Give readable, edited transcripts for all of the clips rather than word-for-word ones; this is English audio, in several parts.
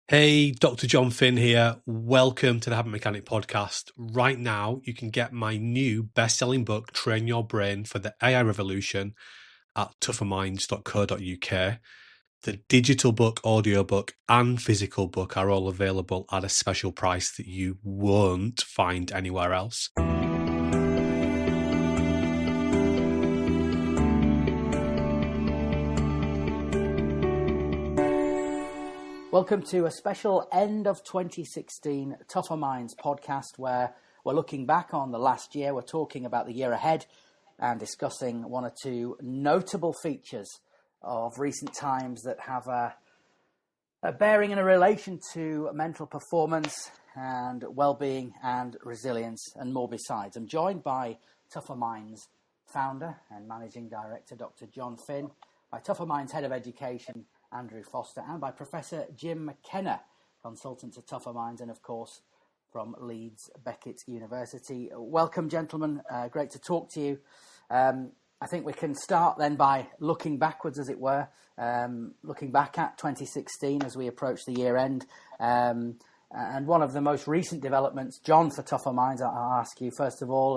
Hey, Dr. Jon Finn here. Welcome to the Habit Mechanic podcast. Right now, you can get my new best-selling book, Train Your Brain for the AI Revolution, at tougherminds.co.uk. The digital book, audiobook, and physical book are all available at a special price that you won't find anywhere else. Welcome to a special end of 2016 Tougher Minds podcast where we're looking back on the last year. We're talking about the year ahead and discussing one or two notable features of recent times that have a bearing and a relation to mental performance and well-being and resilience and more besides. I'm joined by Tougher Minds founder and managing director, Dr. Jon Finn, by Tougher Minds head of education, Andrew Foster, and by Professor Jim McKenna, consultant to Tougher Minds, and of course from Leeds Beckett University. Welcome, gentlemen. Great to talk to you. I think we can start then by looking backwards, as it were, looking back at 2016 as we approach the year end. And one of the most recent developments, John, for Tougher Minds, I'll ask you first of all,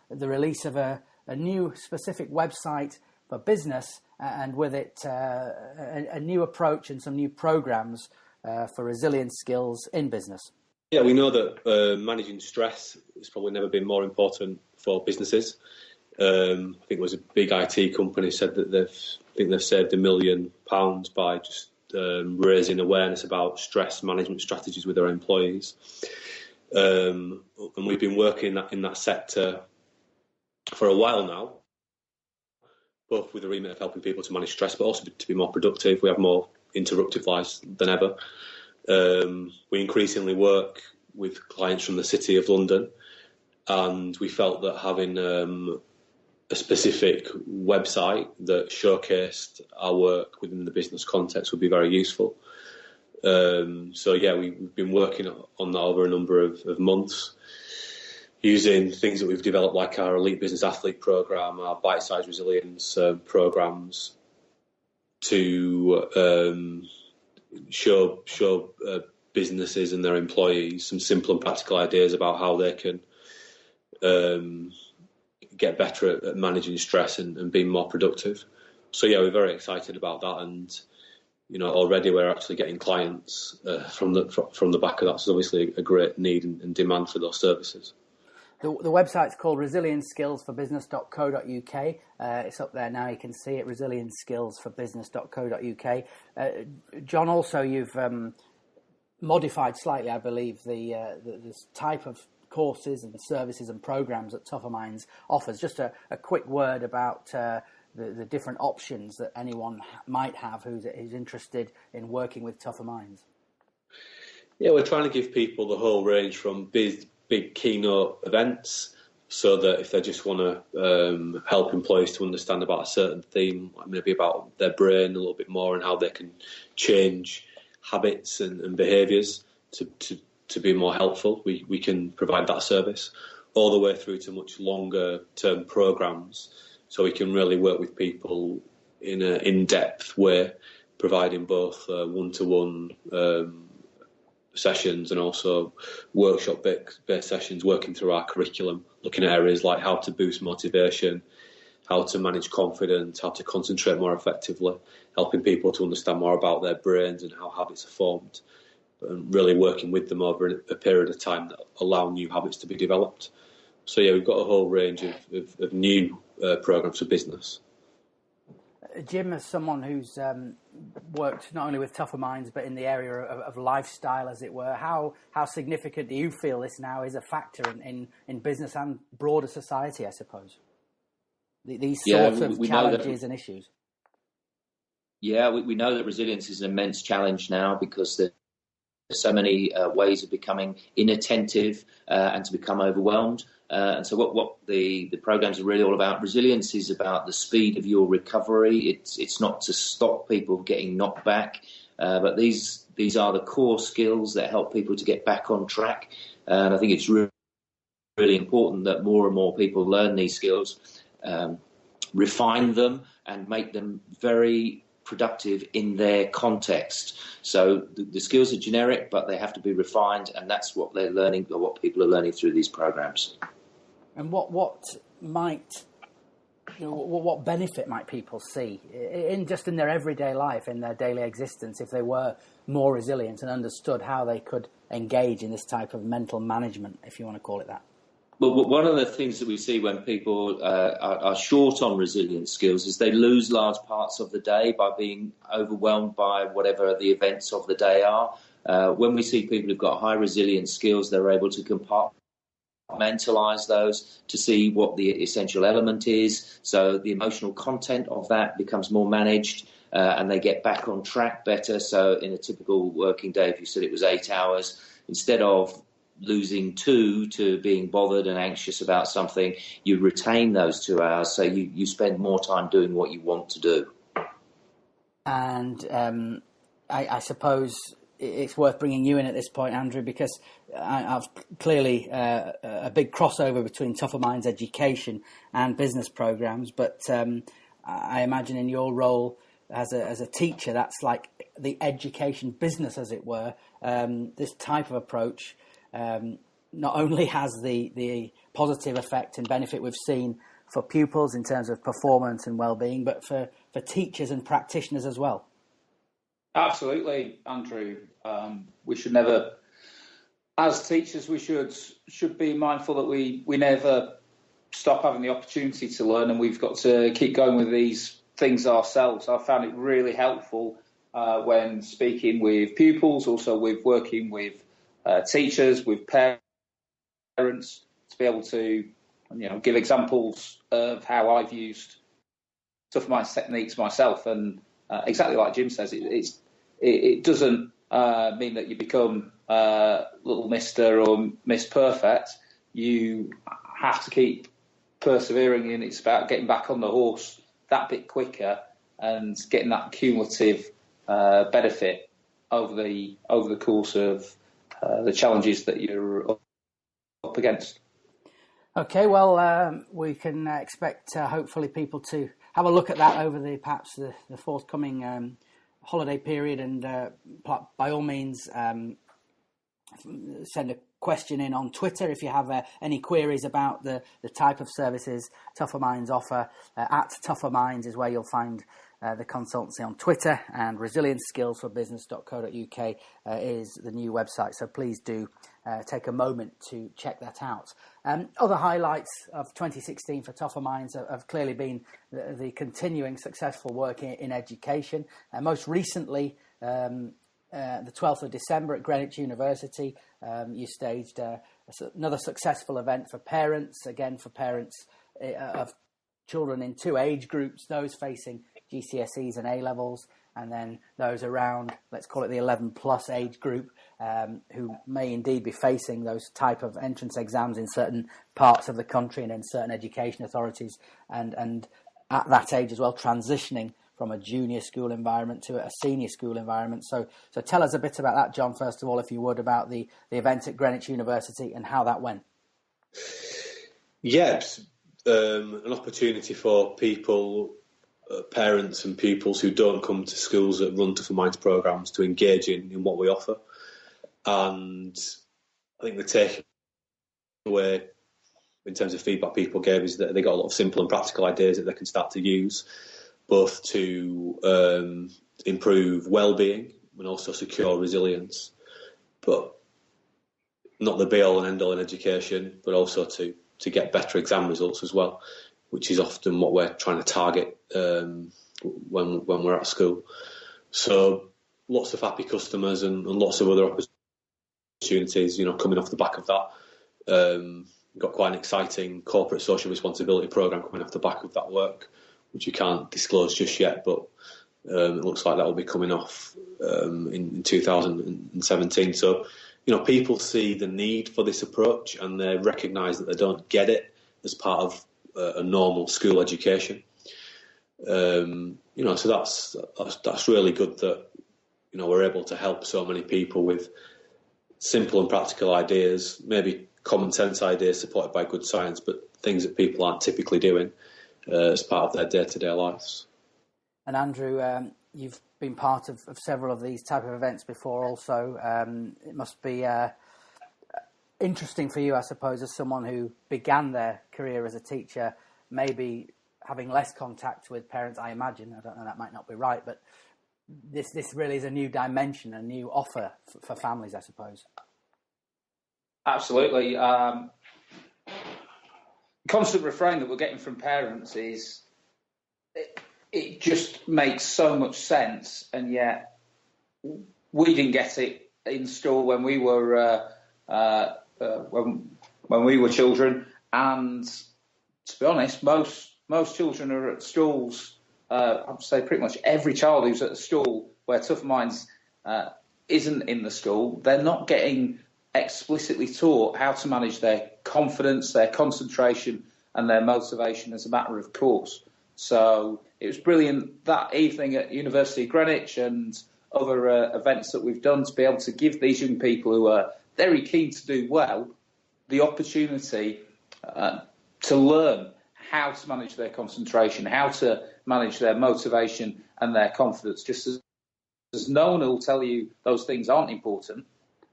the release of a new specific website for business, and with it a new approach and some new programs for resilience skills in business. Yeah, we know that managing stress has probably never been more important for businesses. I think it was a big IT company said that they've saved £1 million by just raising awareness about stress management strategies with their employees. And we've been working in that sector for a while now, both with the remit of helping people to manage stress, but also to be more productive. We have more interruptive lives than ever. We increasingly work with clients from the City of London, and we felt that having a specific website that showcased our work within the business context would be very useful. We've been working on that over a number of months, using things that we've developed like our Elite Business Athlete program, our bite-sized resilience programs to show businesses and their employees some simple and practical ideas about how they can get better at managing stress and being more productive. So yeah, we're very excited about that, and already we're actually getting clients from the back of that. So obviously a great need and demand for those services. The website's called resilienskillsforbusiness.co.uk. It's up there now. You can see it, resilienskillsforbusiness.co.uk. John, also you've modified slightly, I believe, the type of courses and services and programs that Tougher Minds offers. Just a quick word about the different options that anyone might have who's interested in working with Tougher Minds. Yeah, we're trying to give people the whole range from big keynote events, so that if they just want to help employees to understand about a certain theme, maybe about their brain a little bit more and how they can change habits and behaviours to be more helpful, we can provide that service, all the way through to much longer term programs, so we can really work with people in an in-depth way, providing both one-to-one sessions and also workshop-based sessions, working through our curriculum, looking at areas like how to boost motivation, how to manage confidence, how to concentrate more effectively, helping people to understand more about their brains and how habits are formed, and really working with them over a period of time that allow new habits to be developed. So yeah, we've got a whole range of new programs for business. Jim, as someone who's worked not only with Tougher Minds but in the area of lifestyle, as it were, how significant do you feel this now is a factor in business and broader society, I suppose? These sorts of challenges and issues. Yeah, we know that resilience is an immense challenge now, because there's so many ways of becoming inattentive and to become overwhelmed. And so what the programs are really all about, resilience is about the speed of your recovery. It's not to stop people getting knocked back, but these are the core skills that help people to get back on track. And I think it's really important that more and more people learn these skills, refine them, and make them very productive in their context. So the skills are generic, but they have to be refined, and that's what they're learning, or what people are learning through these programs. And what benefit might people see in their everyday life, in their daily existence, if they were more resilient and understood how they could engage in this type of mental management, if you want to call it that? Well, one of the things that we see when people are short on resilience skills is they lose large parts of the day by being overwhelmed by whatever the events of the day are. When we see people who've got high resilience skills, they're able to compartmentalise those to see what the essential element is. So the emotional content of that becomes more managed, and they get back on track better. So in a typical working day, if you said it was 8 hours, instead of losing 2 to being bothered and anxious about something, you retain those 2 hours, so you spend more time doing what you want to do. And I suppose it's worth bringing you in at this point, Andrew, because I've clearly a big crossover between Tougher Minds education and business programs, but I imagine in your role as a teacher, that's like the education business, as it were. This type of approach not only has the positive effect and benefit we've seen for pupils in terms of performance and well-being, but for teachers and practitioners as well. Absolutely, Andrew. We should never, as teachers, we should be mindful that we never stop having the opportunity to learn, and we've got to keep going with these things ourselves. I found it really helpful when speaking with pupils, also with working with teachers, with parents, to be able to give examples of how I've used Tougher Minds techniques myself. And exactly like Jim says, it doesn't mean that you become little Mr. or Miss Perfect. You have to keep persevering, and it's about getting back on the horse that bit quicker and getting that cumulative benefit over the course of the challenges that you're up against. Okay, well, we can expect hopefully people to have a look at that over perhaps the forthcoming holiday period, and by all means send a question in on Twitter if you have any queries about the type of services Tougher Minds offer. At Tougher Minds is where you'll find the consultancy on Twitter, and resilientskillsforbusiness.co.uk is the new website. So please do take a moment to check that out. Other highlights of 2016 for Tougher Minds have clearly been the continuing successful work in education. Most recently, the 12th of December at Greenwich University, you staged another successful event for parents, again for parents of children in 2 age groups, those facing GCSEs and A-levels, and then those around, let's call it the 11 plus age group, who may indeed be facing those type of entrance exams in certain parts of the country and in certain education authorities, and at that age as well, transitioning from a junior school environment to a senior school environment. So tell us a bit about that, John, first of all, if you would, about the event at Greenwich University and how that went. Yes, an opportunity for people, parents and pupils who don't come to schools that run Tougher Minds programs to engage in what we offer. And I think the takeaway in terms of feedback people gave is that they got a lot of simple and practical ideas that they can start to use, both to improve well-being and also secure resilience, but not the be-all and end-all in education, but also to get better exam results as well, which is often what we're trying to target when we're at school. So lots of happy customers and lots of other opportunities, coming off the back of that. Got quite an exciting corporate social responsibility programme coming off the back of that work, which you can't disclose just yet, but it looks like that will be coming off in 2017. So, people see the need for this approach and they recognise that they don't get it as part of a normal school education. So that's really good that, we're able to help so many people with simple and practical ideas, maybe common sense ideas supported by good science, but things that people aren't typically doing as part of their day-to-day lives. And Andrew, you've been part of several of these type of events before also. It must be interesting for you, I suppose, as someone who began their career as a teacher, maybe having less contact with parents, I imagine. I don't know, that might not be right, but this really is a new dimension, a new offer for families, I suppose. Absolutely. Constant refrain that we're getting from parents is it just makes so much sense, and yet we didn't get it in school when we were when we were children. And to be honest, most children are at schools. I'd say pretty much every child who's at a school where Tougher Minds isn't in the school, they're not getting explicitly taught how to manage their confidence, their concentration, and their motivation as a matter of course. So it was brilliant that evening at University of Greenwich and other events that we've done to be able to give these young people who are very keen to do well the opportunity to learn how to manage their concentration, how to manage their motivation and their confidence. Just as no one will tell you those things aren't important,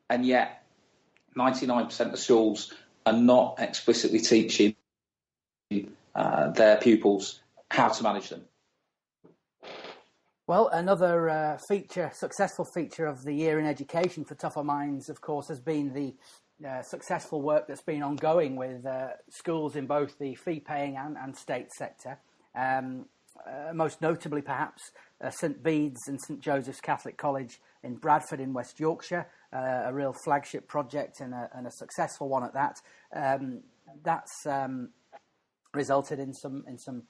and yet 99% of schools are not explicitly teaching their pupils how to manage them. Well, another successful feature of the year in education for Tougher Minds, of course, has been the successful work that's been ongoing with schools in both the fee-paying and state sector. Most notably, perhaps, St Bede's and St Joseph's Catholic College in Bradford in West Yorkshire, a real flagship project and a successful one at that. That's resulted in some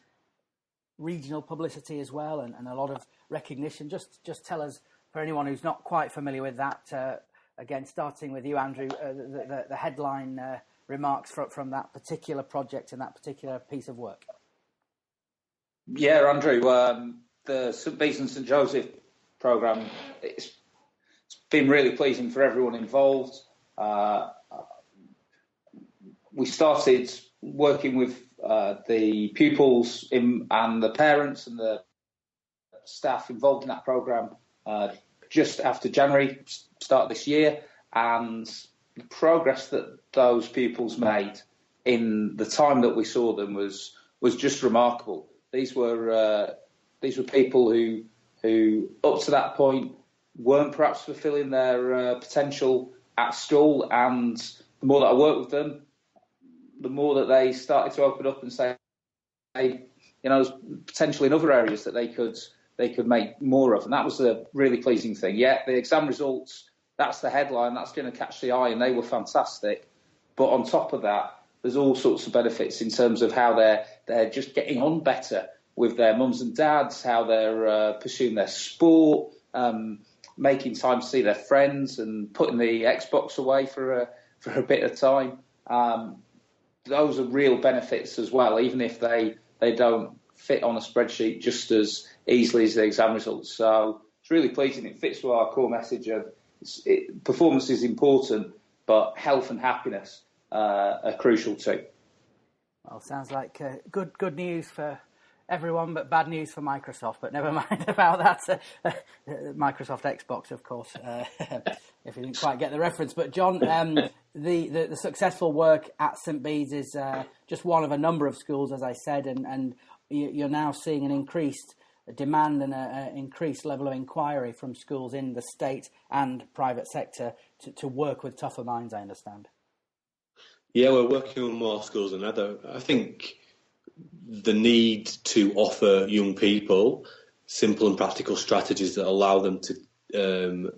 regional publicity as well, and a lot of recognition. Just tell us, for anyone who's not quite familiar with that, again, starting with you, Andrew, the headline remarks from that particular project and that particular piece of work. Yeah, Andrew, the St Bede's and St Joseph programme, it's been really pleasing for everyone involved. We started working with the pupils and the parents and the staff involved in that programme just after January, start this year, and the progress that those pupils made in the time that we saw them was just remarkable. These were people who up to that point weren't perhaps fulfilling their potential at school, and the more that I worked with them, the more that they started to open up and say, hey, there's potential in other areas that they could make more of, and that was a really pleasing thing. Yeah, the exam results, that's the headline, that's going to catch the eye, and they were fantastic. But on top of that, there's all sorts of benefits in terms of how they're just getting on better with their mums and dads, how they're pursuing their sport, making time to see their friends, and putting the Xbox away for a bit of time. Those are real benefits as well, even if they don't fit on a spreadsheet just as easily as the exam results. So it's really pleasing. It fits with our core message of performance is important, but health and happiness are crucial too. Well, sounds like good news for everyone, but bad news for Microsoft. But never mind about that. Microsoft Xbox, of course, if you didn't quite get the reference. But John, the successful work at St Bede's is just one of a number of schools, as I said, and you're now seeing an increased demand and an increased level of inquiry from schools in the state and private sector to work with Tougher Minds, I understand. Yeah, we're working on more schools than ever. I think the need to offer young people simple and practical strategies that allow them to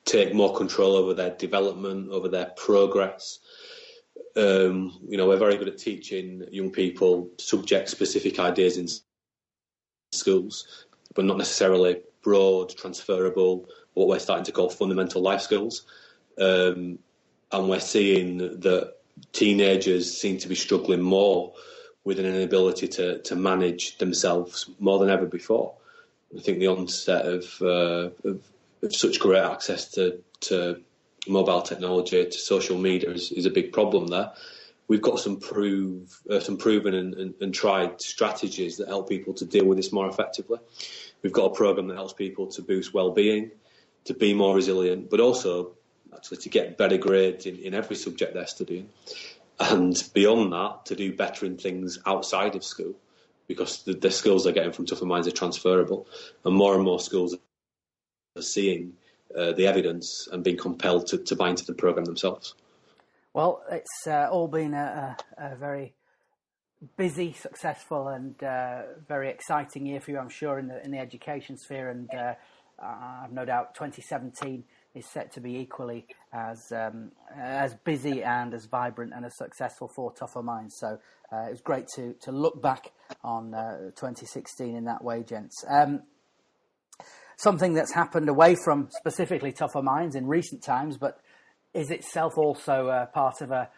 take more control over their development, over their progress. We're very good at teaching young people subject-specific ideas in schools, but not necessarily broad, transferable, what we're starting to call fundamental life skills. And we're seeing that teenagers seem to be struggling more with an inability to manage themselves more than ever before. I think the onset of such great access to mobile technology, to social media is a big problem there. We've got some proven and tried strategies that help people to deal with this more effectively. We've got a programme that helps people to boost well-being, to be more resilient, but also actually to get better grades in every subject they're studying. And beyond that, to do better in things outside of school, because the skills they're getting from Tougher Minds are transferable. And more schools are seeing the evidence and being compelled to buy into the programme themselves. Well, it's all been a very busy, successful and very exciting year for you, I'm sure, in the education sphere. And I've no doubt 2017 is set to be equally as busy and as vibrant and as successful for Tougher Minds. So it was great to look back on 2016 in that way, gents. Something that's happened away from specifically Tougher Minds in recent times, but is itself also part of a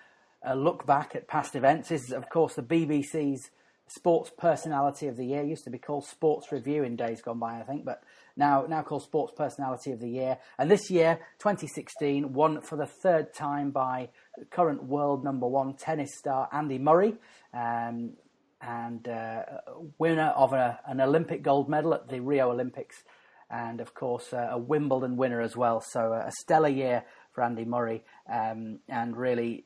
look back at past events, is, of course, the BBC's Sports Personality of the Year. Used to be called Sports Review in days gone by, I think, but now called Sports Personality of the Year. And this year, 2016, won for the third time by current world number one tennis star Andy Murray, and winner of an Olympic gold medal at the Rio Olympics, and, of course, a Wimbledon winner as well. So a stellar year for Andy Murray, and really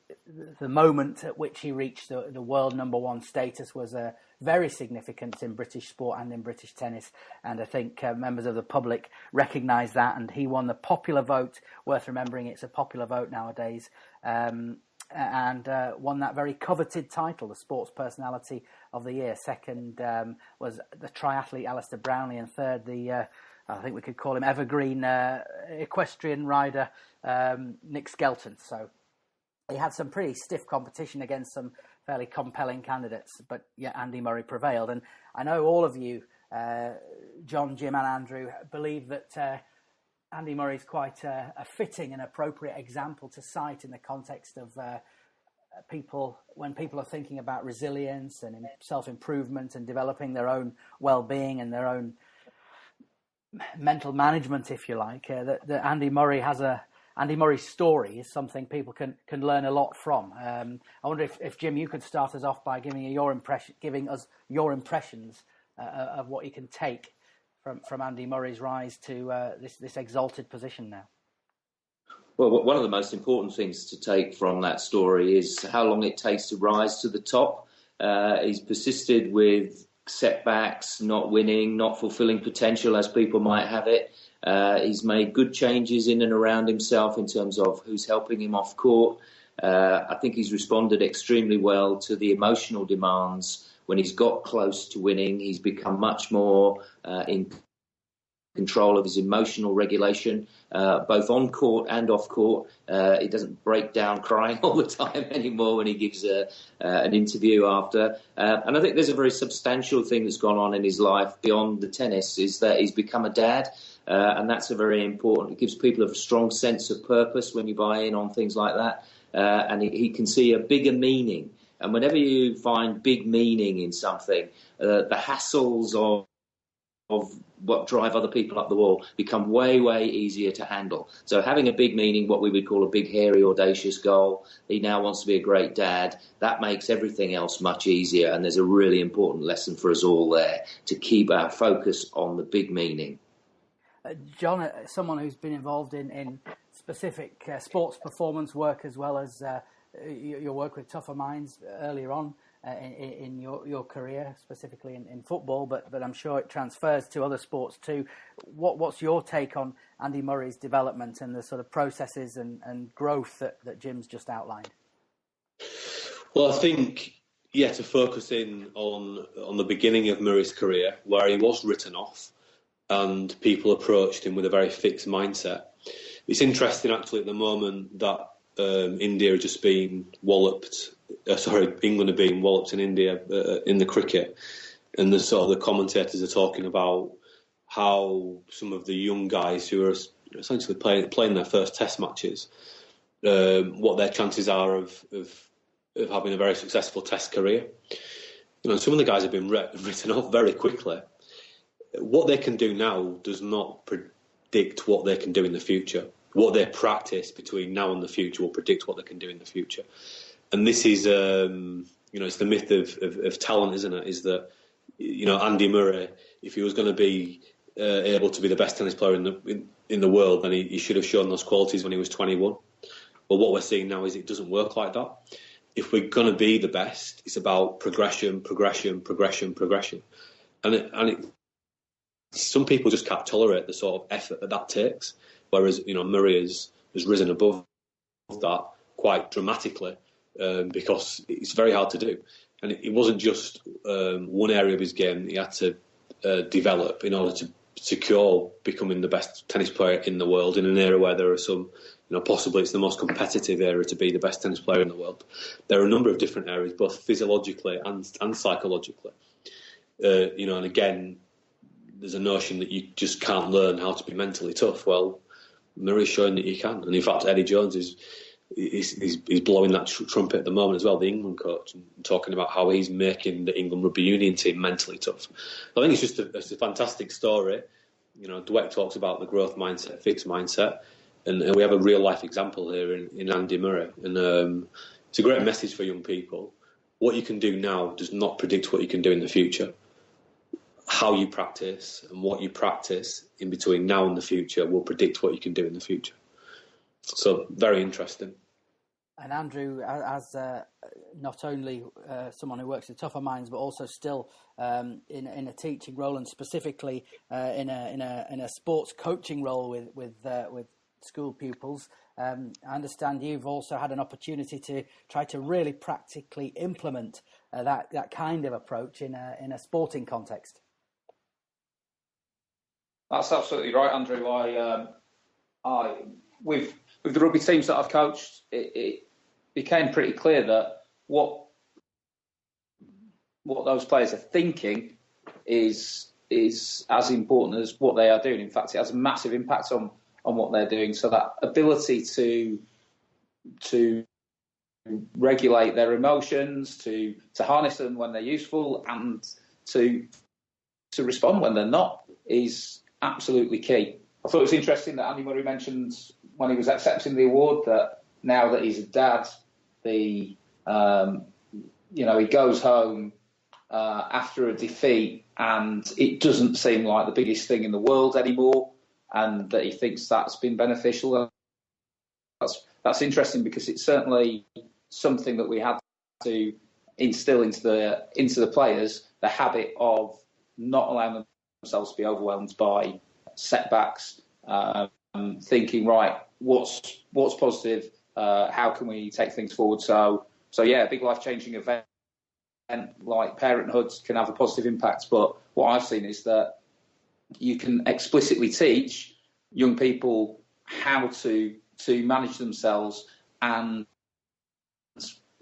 the moment at which he reached the world number one status was very significant in British sport and in British tennis, and I think members of the public recognise that, and he won the popular vote. Worth remembering, it's a popular vote nowadays, and won that very coveted title, the Sports Personality of the Year. Second was the triathlete Alistair Brownlee, and third I think we could call him evergreen equestrian rider Nick Skelton. So he had some pretty stiff competition against some fairly compelling candidates, but yeah, Andy Murray prevailed. And I know all of you, John, Jim and Andrew, believe that Andy Murray is quite a fitting and appropriate example to cite in the context of when people are thinking about resilience and self-improvement and developing their own well-being and their own mental management, if you like. That Andy Murray's story is something people can learn a lot from. I wonder if Jim, you could start us off by giving us your impressions of what you can take from Andy Murray's rise to this exalted position now. Well, one of the most important things to take from that story is how long it takes to rise to the top. He's persisted with setbacks, not winning, not fulfilling potential as people might have it. He's made good changes in and around himself in terms of who's helping him off court. I think he's responded extremely well to the emotional demands. When he's got close to winning, he's become much more in control of his emotional regulation, both on court and off court. He doesn't break down crying all the time anymore when he gives an interview after. And I think there's a very substantial thing that's gone on in his life beyond the tennis, is that he's become a dad. And that's a very important, it gives people a strong sense of purpose when you buy in on things like that. And he can see a bigger meaning. And whenever you find big meaning in something, the hassles of what drive other people up the wall become way, way easier to handle. So having a big meaning, what we would call a big, hairy, audacious goal, he now wants to be a great dad, that makes everything else much easier. And there's a really important lesson for us all there, to keep our focus on the big meaning. John, someone who's been involved in specific sports performance work, as well as your work with Tougher Minds earlier on in your career, specifically in football, but I'm sure it transfers to other sports too. What's your take on Andy Murray's development and the sort of processes and growth that Jim's just outlined? Well, I think, to focus in on the beginning of Murray's career, where he was written off and people approached him with a very fixed mindset. It's interesting, actually, at the moment that India had just been walloped. England are being walloped in India in the cricket, and the commentators are talking about how some of the young guys who are essentially playing their first Test matches, what their chances are of having a very successful Test career. Some of the guys have been written off very quickly. What they can do now does not predict what they can do in the future. What they practice between now and the future will predict what they can do in the future. And this is, it's the myth of talent, isn't it? Is that, Andy Murray, if he was going to be able to be the best tennis player in the world, then he should have shown those qualities when he was 21. But what we're seeing now is it doesn't work like that. If we're going to be the best, it's about progression. And some people just can't tolerate the sort of effort that takes. Whereas, Murray has risen above that quite dramatically because it's very hard to do. And it wasn't just one area of his game that he had to develop in order to secure becoming the best tennis player in the world in an era where there are some, possibly it's the most competitive area to be the best tennis player in the world. There are a number of different areas, both physiologically and psychologically. And again, there's a notion that you just can't learn how to be mentally tough. Well, Murray's showing that you can. And in fact, Eddie Jones is blowing that trumpet at the moment as well, the England coach, and talking about how he's making the England rugby union team mentally tough. I think it's just a fantastic story. Dweck talks about the growth mindset, fixed mindset, and we have a real life example here in Andy Murray. And it's a great message for young people. What you can do now does not predict what you can do in the future. How you practice and what you practice in between now and the future will predict what you can do in the future. So very interesting. And Andrew, as not only someone who works with Tougher Minds, but also still in a teaching role, and specifically in a sports coaching role with school pupils, I understand you've also had an opportunity to try to really practically implement that kind of approach in a sporting context. That's absolutely right, Andrew. With the rugby teams that I've coached, it became pretty clear that what those players are thinking is as important as what they are doing. In fact, it has a massive impact on what they're doing. So that ability to regulate their emotions, to harness them when they're useful, and to respond when they're not is absolutely key. I thought it was interesting that Andy Murray mentioned when he was accepting the award that now that he's a dad, he goes home after a defeat and it doesn't seem like the biggest thing in the world anymore, and that he thinks that's been beneficial. That's interesting because it's certainly something that we had to instill into the players, the habit of not allowing themselves to be overwhelmed by setbacks, thinking, right, what's positive, how can we take things forward? So yeah, a big life-changing event like parenthood can have a positive impact, but what I've seen is that you can explicitly teach young people how to manage themselves and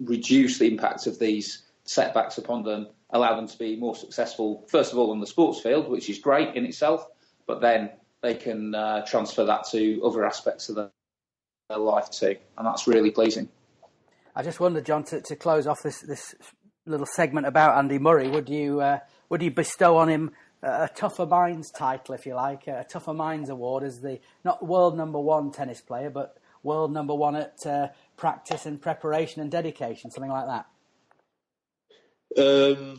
reduce the impact of these setbacks upon them, allow them to be more successful, first of all, on the sports field, which is great in itself, but then they can transfer that to other aspects of their life too, and that's really pleasing. I just wondered, John, to close off this little segment about Andy Murray, would you bestow on him a Tougher Minds title, if you like, a Tougher Minds award as the not world number one tennis player, but world number one at practice and preparation and dedication, something like that? I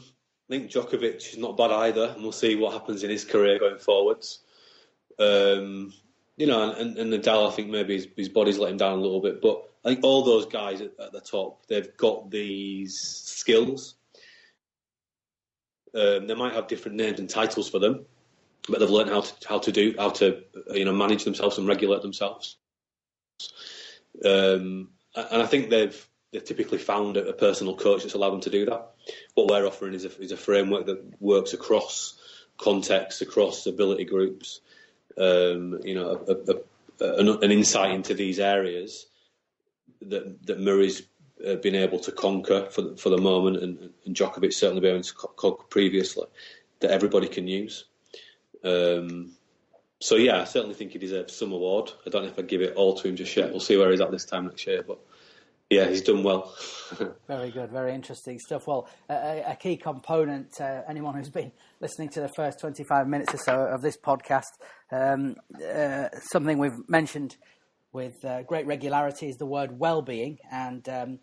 think Djokovic is not bad either, and we'll see what happens in his career going forwards. And Nadal, I think maybe his body's let him down a little bit, but I think all those guys at the top, they've got these skills. They might have different names and titles for them, but they've learned how to manage themselves and regulate themselves. And I think they've typically found a personal coach that's allowed them to do that. What we're offering is a framework that works across contexts, across ability groups. An insight into these areas that Murray's been able to conquer for the moment, and Djokovic certainly been able to conquer previously, that everybody can use. So yeah, I certainly think he deserves some award. I don't know if I'd give it all to him just yet. We'll see where he's at this time next year, but yeah, he's done well. Very good, very interesting stuff. Well, a key component, anyone who's been listening to the first 25 minutes or so of this podcast, something we've mentioned with great regularity is the word well-being, and I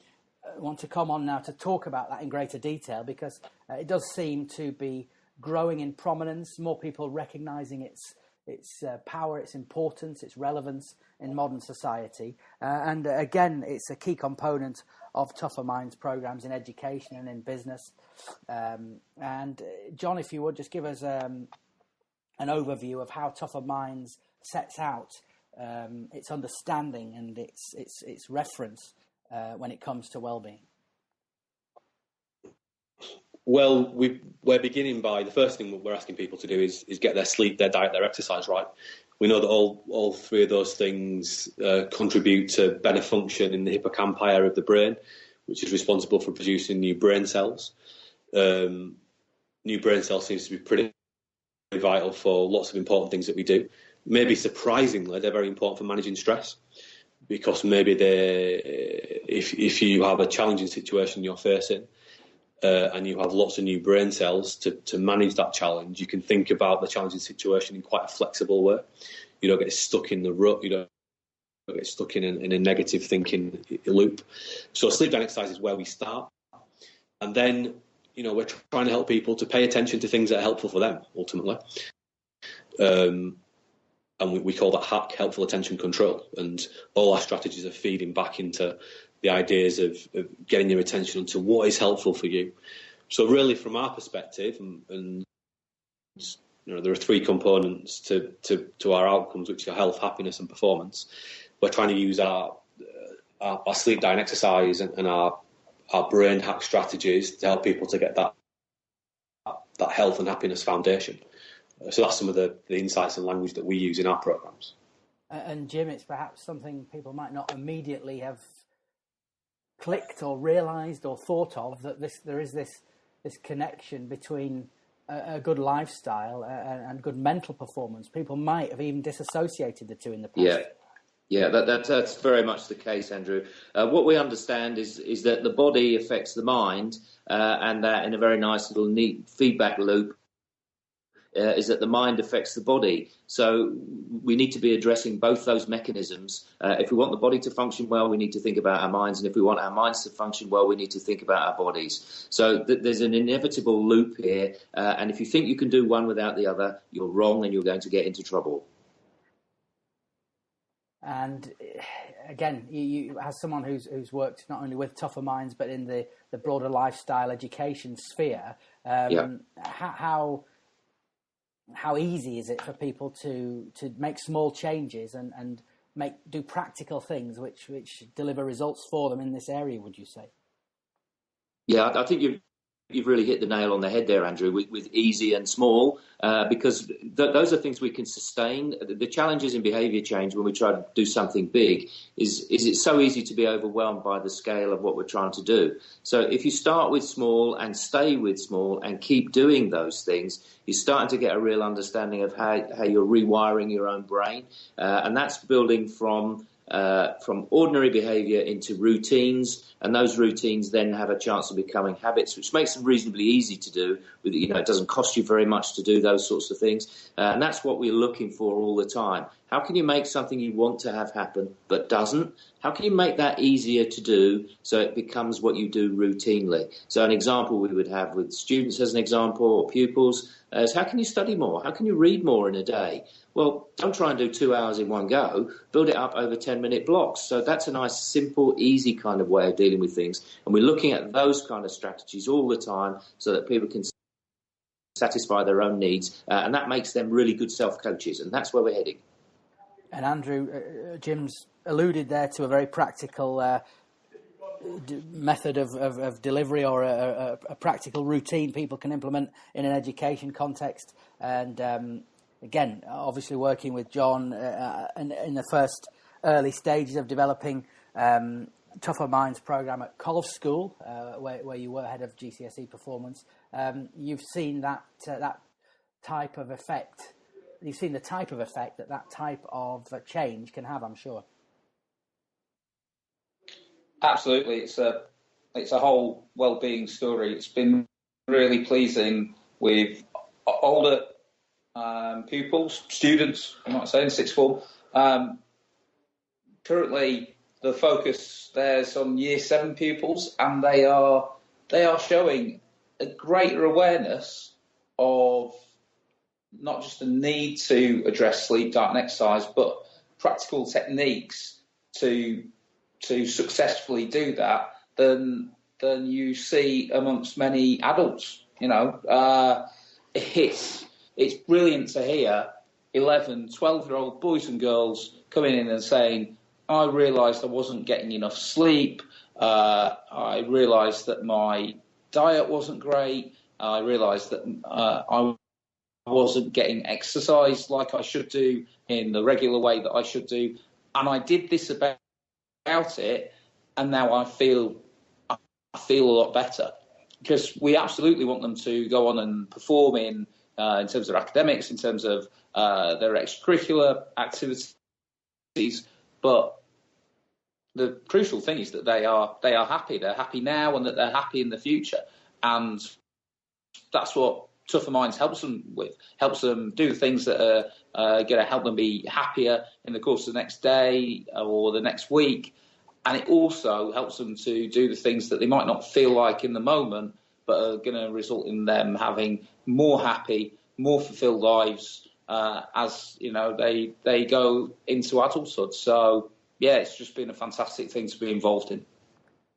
want to come on now to talk about that in greater detail, because it does seem to be growing in prominence, more people recognising its power, its importance, its relevance in modern society. And again, it's a key component of Tougher Minds programs in education and in business. And Jon, if you would just give us an overview of how Tougher Minds sets out its understanding and its reference when it comes to well-being. Well, we're beginning by the first thing we're asking people to do is get their sleep, their diet, their exercise right. We know that all three of those things contribute to better function in the hippocampal area of the brain, which is responsible for producing new brain cells. New brain cells seems to be pretty vital for lots of important things that we do. Maybe surprisingly, they're very important for managing stress, because maybe if you have a challenging situation you're facing, and you have lots of new brain cells to manage that challenge, you can think about the challenging situation in quite a flexible way. You don't get stuck in the rut. You don't get stuck in a negative thinking loop. So sleep and exercise is where we start. And then, we're trying to help people to pay attention to things that are helpful for them, ultimately. And we call that HACK, helpful attention control. And all our strategies are feeding back into the ideas of getting your attention onto what is helpful for you. So really, from our perspective, and there are three components to our outcomes, which are health, happiness, and performance. We're trying to use our sleep, diet, and exercise, and our brain hack strategies to help people to get that health and happiness foundation. So that's some of the insights and language that we use in our programs. And Jim, it's perhaps something people might not immediately have clicked or realised or thought of, that there is this connection between a good lifestyle and good mental performance. People might have even disassociated the two in the past. Yeah, that's very much the case, Andrew. What we understand is that the body affects the mind, and that in a very nice little neat feedback loop is that the mind affects the body. So we need to be addressing both those mechanisms. If we want the body to function well, we need to think about our minds. And if we want our minds to function well, we need to think about our bodies. So there's an inevitable loop here. And if you think you can do one without the other, you're wrong and you're going to get into trouble. And again, you as someone who's worked not only with Tougher Minds, but in the broader lifestyle education sphere, how easy is it for people to make small changes and do practical things which deliver results for them in this area, would you say? Yeah, I think you've really hit the nail on the head there, Andrew, with easy and small, because those are things we can sustain. The challenges in behaviour change when we try to do something big is it's so easy to be overwhelmed by the scale of what we're trying to do. So if you start with small and stay with small and keep doing those things, you're starting to get a real understanding of how you're rewiring your own brain, and that's building from ordinary behaviour into routines, and those routines then have a chance of becoming habits, which makes them reasonably easy to do. It doesn't cost you very much to do those sorts of things, and that's what we're looking for all the time. How can you make something you want to have happen but doesn't? How can you make that easier to do so it becomes what you do routinely? So an example we would have with students, as an example, or pupils, is how can you study more? How can you read more in a day? Well, don't try and do 2 hours in one go. Build it up over 10-minute blocks. So that's a nice, simple, easy kind of way of dealing with things. And we're looking at those kind of strategies all the time so that people can satisfy their own needs. And that makes them really good self-coaches. And that's where we're heading. And Andrew, Jim's alluded there to a very practical method of delivery, or a practical routine people can implement in an education context. And again, obviously working with Jon in the first early stages of developing Tougher Minds program at College School, where you were head of GCSE performance. You've seen that type of effect. You've seen the type of effect that type of change can have, I'm sure. Absolutely, it's a whole well-being story. It's been really pleasing with older pupils, students, you might say, in sixth form. Currently, the focus there's on year 7 pupils, and they are showing a greater awareness of not just the need to address sleep, diet and exercise, but practical techniques to successfully do that than you see amongst many adults. It's brilliant to hear 11, 12-year-old boys and girls coming in and saying, I realised I wasn't getting enough sleep, I realised that my diet wasn't great, I realised that I wasn't getting exercise like I should do in the regular way that I should do, and I did this about it, and now I feel a lot better. Because we absolutely want them to go on and perform in terms of academics, in terms of their extracurricular activities, but the crucial thing is that they are happy. They're happy now, and that they're happy in the future, and that's what Tougher Minds helps them with. Helps them do things that are going to help them be happier in the course of the next day or the next week. And it also helps them to do the things that they might not feel like in the moment, but are going to result in them having more happy, more fulfilled lives as they go into adulthood. So yeah, it's just been a fantastic thing to be involved in.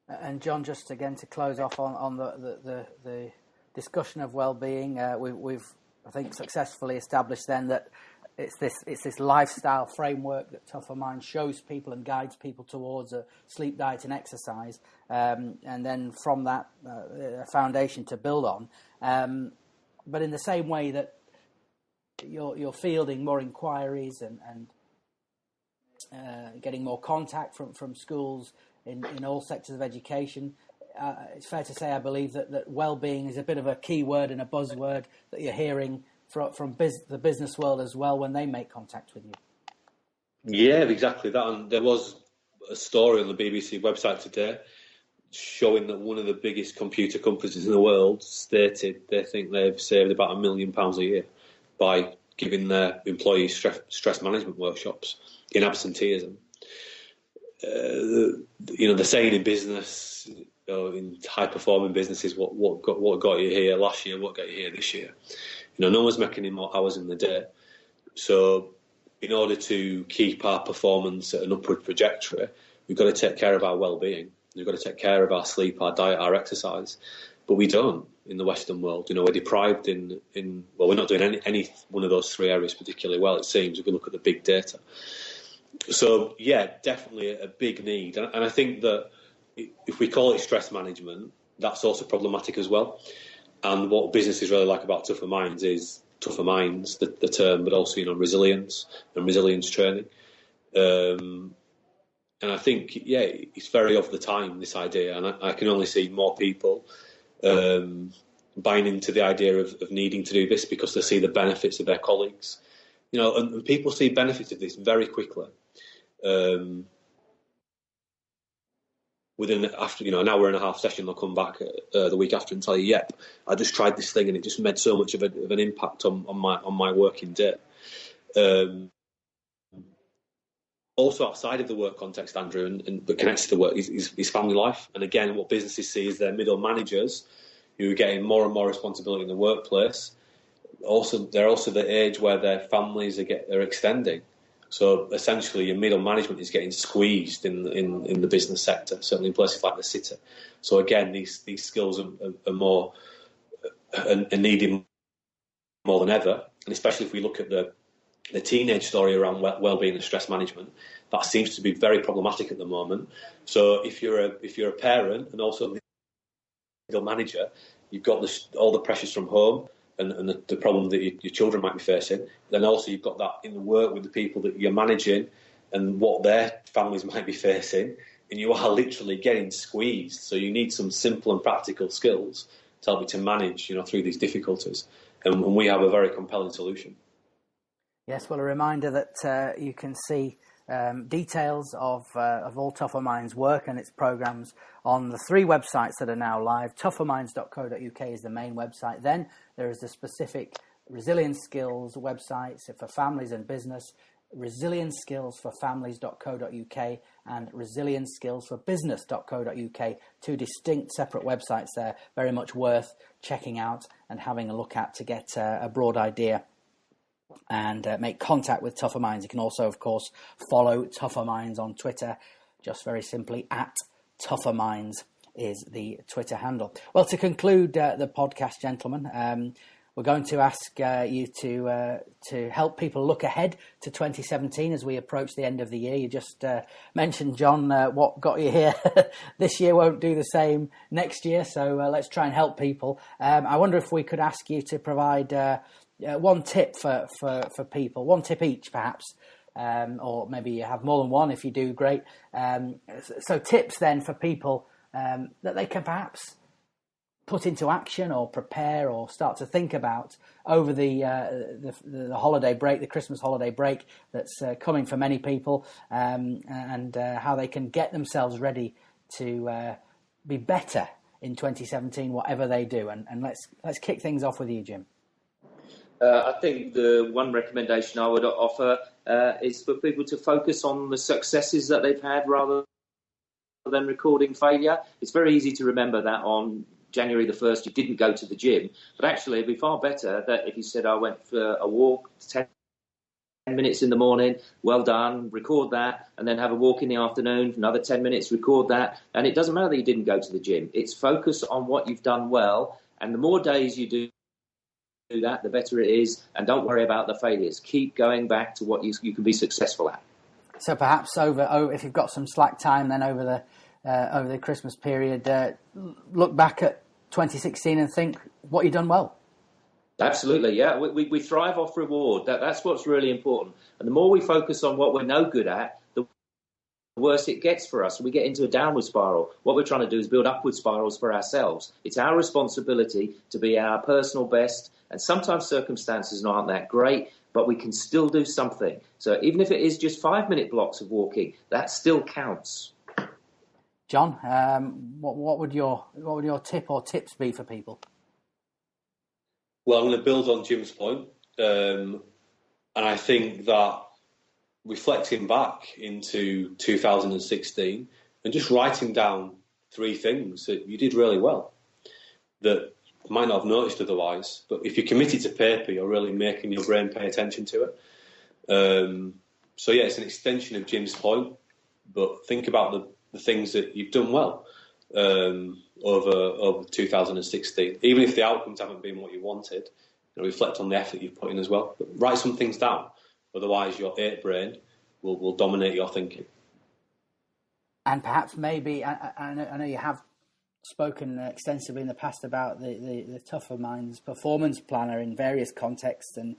And John, just again to close off on the discussion of well-being, we've I think successfully established then that it's this lifestyle framework that Tougher Minds shows people and guides people towards a sleep, diet and exercise, and then from that a foundation to build on. But in the same way that you're fielding more inquiries and getting more contact from schools in all sectors of education, it's fair to say, I believe, that well-being is a bit of a key word and a buzzword that you're hearing from the business world as well when they make contact with you. Yeah, exactly that. And there was a story on the BBC website today showing that one of the biggest computer companies in the world stated they think they've saved about £1 million a year by giving their employees stress management workshops in absenteeism. The saying in business, in high-performing businesses, what got you here last year, what got you here this year. No one's making any more hours in the day. So in order to keep our performance at an upward trajectory, we've got to take care of our well-being. We've got to take care of our sleep, our diet, our exercise. But we don't in the Western world. We're deprived we're not doing any one of those three areas particularly well, it seems, if we look at the big data. So, yeah, definitely a big need. And I think that if we call it stress management, that's also problematic as well. And what businesses really like about Tougher Minds is Tougher Minds, the term, but also, resilience and resilience training. And I think, it's very of the time, this idea. And I can only see more people buying into the idea of needing to do this because they see the benefits of their colleagues. And people see benefits of this very quickly. Within an hour and a half session, they'll come back the week after and tell you, "Yep, I just tried this thing and it just made so much of an impact on my working day." Also, outside of the work context, Andrew, but connected to work, is family life. And again, what businesses see is their middle managers who are getting more and more responsibility in the workplace. They're also the age where their families are extending. So essentially, your middle management is getting squeezed in the business sector, certainly in places like the city. So again, these skills are needed more than ever, and especially if we look at the teenage story around well-being and stress management, that seems to be very problematic at the moment. So if you're a parent and also a middle manager, you've got all the pressures from home. And the problem that your children might be facing, then also you've got that in the work with the people that you're managing and what their families might be facing, and you are literally getting squeezed. So you need some simple and practical skills to help you to manage, through these difficulties. And we have a very compelling solution. Yes, well, a reminder that you can see details of all Tougher Minds' work and its programmes on the 3 websites that are now live. tougherminds.co.uk is the main website. Then there is the specific resilience skills websites for families and business. resilienskillsforfamilies.co.uk and resilienskillsforbusiness.co.uk, two distinct separate websites there, very much worth checking out and having a look at to get a broad idea and make contact with Tougher Minds. You can also, of course, follow Tougher Minds on Twitter, just very simply at Tougher Minds is the Twitter handle. Well, to conclude the podcast, gentlemen, we're going to ask you to help people look ahead to 2017 as we approach the end of the year. You just mentioned, John, what got you here. This year won't do the same next year, so let's try and help people. I wonder if we could ask you to provide one tip for people, one tip each perhaps, or maybe you have more than one. If you do, great. So tips then for people that they can perhaps put into action or prepare or start to think about over the holiday break, the Christmas holiday break that's coming for many people, and how they can get themselves ready to be better in 2017, whatever they do. And let's kick things off with you, Jim. I think the one recommendation I would offer is for people to focus on the successes that they've had rather than recording failure. It's very easy to remember that on January the 1st you didn't go to the gym, but actually it'd be far better that if you said, I went for a walk 10 minutes in the morning, well done, record that, and then have a walk in the afternoon, another 10 minutes, record that. And it doesn't matter that you didn't go to the gym. It's focus on what you've done well, and the more days you do that, the better it is, and don't worry about the failures. Keep going back to what you can be successful at. So perhaps over if you've got some slack time, then over the Christmas period, look back at 2016 and think what you've done well. Absolutely, yeah. We thrive off reward. That's what's really important. And the more we focus on what we're no good at, the worse it gets for us. We get into a downward spiral. What we're trying to do is build upward spirals for ourselves. It's our responsibility to be our personal best. And sometimes circumstances aren't that great, but we can still do something. So even if it is just 5-minute blocks of walking, that still counts. John, what would your tip or tips be for people? Well, I'm going to build on Jim's point, and I think that reflecting back into 2016 and just writing down 3 things that you did really well that you might not have noticed otherwise, but if you're committed to paper, you're really making your brain pay attention to it. So yeah, it's an extension of Jim's point, but think about the things that you've done well over 2016, even if the outcomes haven't been what you wanted. Reflect on the effort you've put in as well. But write some things down, otherwise your 8 brain will dominate your thinking. And perhaps maybe I know you have spoken extensively in the past about the Tougher Minds performance planner in various contexts, and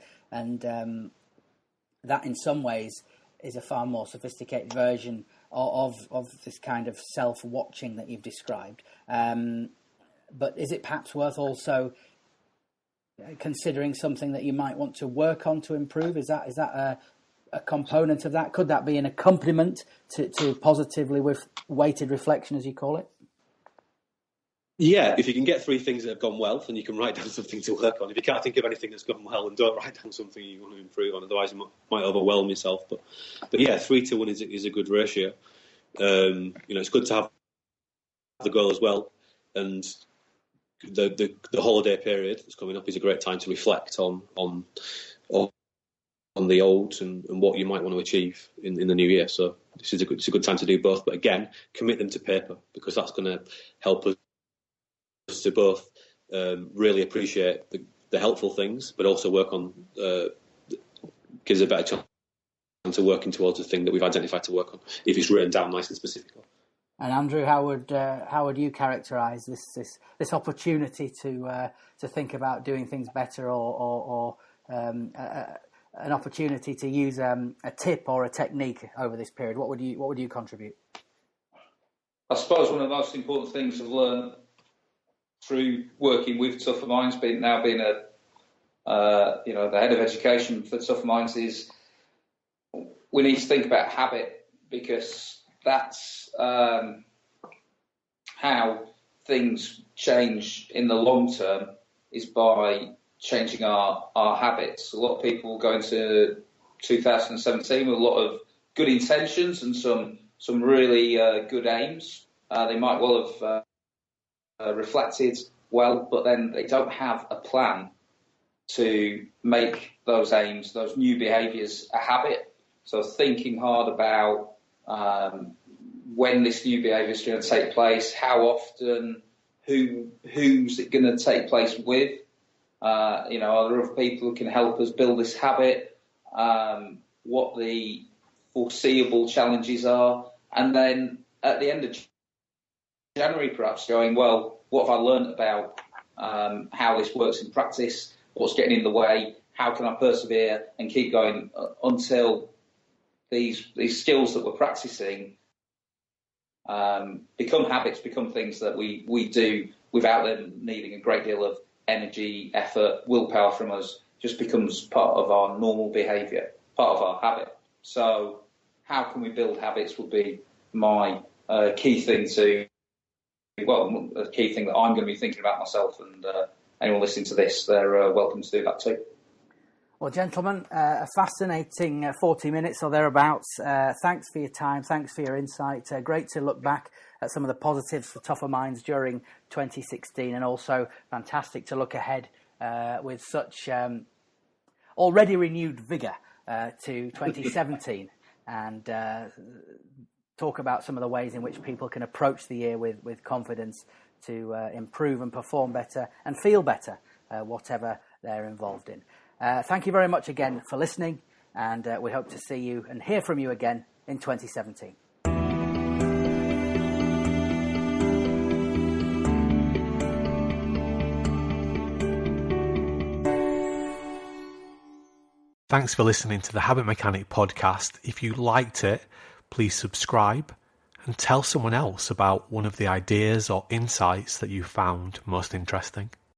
that in some ways is a far more sophisticated version of this kind of self-watching that you've described. But is it perhaps worth also considering something that you might want to work on to improve? Is that a component of that? Could that be an accompaniment to positively weighted reflection, as you call it? Yeah, if you can get 3 things that have gone well, then you can write down something to work on. If you can't think of anything that's gone well, then don't write down something you want to improve on. Otherwise, you might overwhelm yourself. But yeah, 3-1 is a good ratio. It's good to have the goal as well, and the holiday period that's coming up is a great time to reflect on the old and what you might want to achieve in the new year. So it's a good time to do both. But again, commit them to paper, because that's going to help us to both really appreciate the helpful things, but also work on gives a better chance of working towards the thing that we've identified to work on if it's written down nice and specifically. And Andrew, how would you characterise this opportunity to think about doing things better, or an opportunity to use a tip or a technique over this period? What would you contribute? I suppose one of the most important things I've learned through working with Tougher Minds, being the head of education for Tougher Minds, is we need to think about habit, because that's how things change in the long term, is by changing our habits. A lot of people go into 2017 with a lot of good intentions and some really good aims. They might well have reflected well, but then they don't have a plan to make those aims, those new behaviours, a habit. So thinking hard about when this new behaviour is going to take place, how often, who's it going to take place with? Are there other people who can help us build this habit? What the foreseeable challenges are, and then at the end of January, perhaps going, well, what have I learned about how this works in practice? What's getting in the way? How can I persevere and keep going until these skills that we're practicing become habits, become things that we do without them needing a great deal of energy, effort, willpower from us, just becomes part of our normal behaviour, part of our habit. So how can we build habits would be my key thing a key thing that I'm going to be thinking about myself, and anyone listening to this, they're welcome to do that too. Well, gentlemen, a fascinating 40 minutes or thereabouts. Thanks for your time. Thanks for your insight. Great to look back at some of the positives for Tougher Minds during 2016, and also fantastic to look ahead with such already renewed vigour to 2017 and talk about some of the ways in which people can approach the year with confidence to improve and perform better and feel better, whatever they're involved in. Thank you very much again for listening, and we hope to see you and hear from you again in 2017. Thanks for listening to the Habit Mechanic podcast. If you liked it, please subscribe and tell someone else about one of the ideas or insights that you found most interesting.